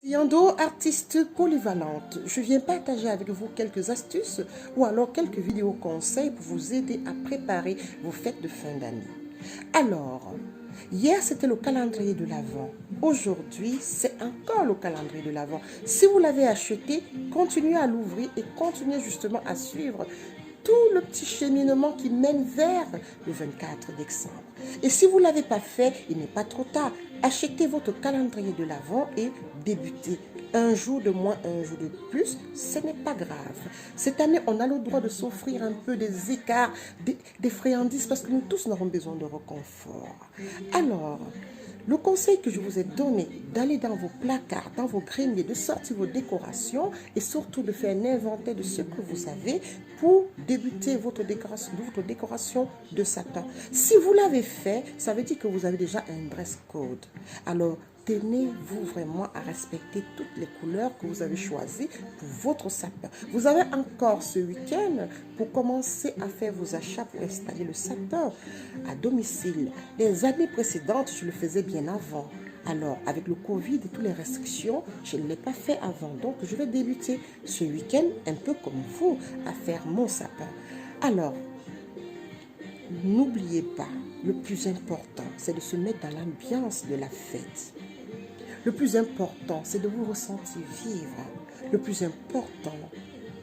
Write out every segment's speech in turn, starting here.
Yando, artiste polyvalente, je viens partager avec vous quelques astuces ou alors quelques vidéos conseils pour vous aider à préparer vos fêtes de fin d'année. Alors, hier c'était le calendrier de l'Avent. Aujourd'hui, c'est encore le calendrier de l'Avent. Si vous l'avez acheté, continuez à l'ouvrir et continuez justement à suivre tout le petit cheminement qui mène vers le 24 décembre. Et si vous ne l'avez pas fait, il n'est pas trop tard. Achetez votre calendrier de l'Avent et débutez. Un jour de moins, un jour de plus, ce n'est pas grave. Cette année, on a le droit de s'offrir un peu des écarts, des friandises, parce que nous tous avons besoin de réconfort. Alors, le conseil que je vous ai donné d'aller dans vos placards, dans vos greniers, de sortir vos décorations et surtout de faire un inventaire de ce que vous avez pour débuter votre décoration de sapin. Si vous l'avez fait, ça veut dire que vous avez déjà un dress code. Alors, tenez-vous vraiment à respecter toutes les couleurs que vous avez choisies pour votre sapin. Vous avez encore ce week-end pour commencer à faire vos achats pour installer le sapin à domicile. Les années précédentes, je le faisais bien avant. Alors, avec le Covid et toutes les restrictions, je ne l'ai pas fait avant. Donc, je vais débuter ce week-end, un peu comme vous, à faire mon sapin. Alors, n'oubliez pas, le plus important, c'est de se mettre dans l'ambiance de la fête. Le plus important, c'est de vous ressentir vivre. Le plus important,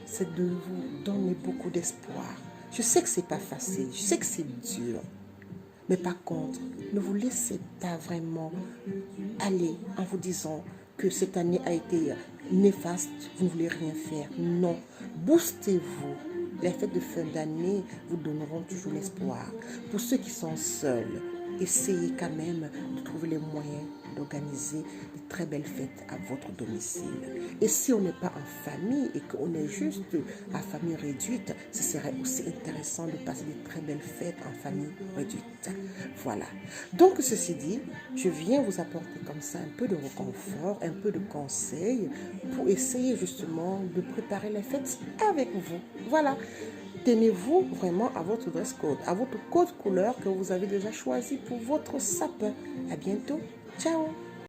c'est de vous donner beaucoup d'espoir. Je sais que ce n'est pas facile, je sais que c'est dur. Mais par contre, ne vous laissez pas vraiment aller en vous disant que cette année a été néfaste, vous ne voulez rien faire. Non, boostez-vous. Les fêtes de fin d'année vous donneront toujours l'espoir. Pour ceux qui sont seuls, essayez quand même de trouver les moyens d'organiser de très belles fêtes à votre domicile. Et si on n'est pas en famille et qu'on est juste à famille réduite, ce serait aussi intéressant de passer de très belles fêtes en famille réduite. Voilà. Donc, ceci dit, je viens vous apporter comme ça un peu de réconfort, un peu de conseils pour essayer justement de préparer les fêtes avec vous. Voilà. Tenez-vous vraiment à votre dress code, à votre code couleur que vous avez déjà choisi pour votre sapin. À bientôt. Ciao.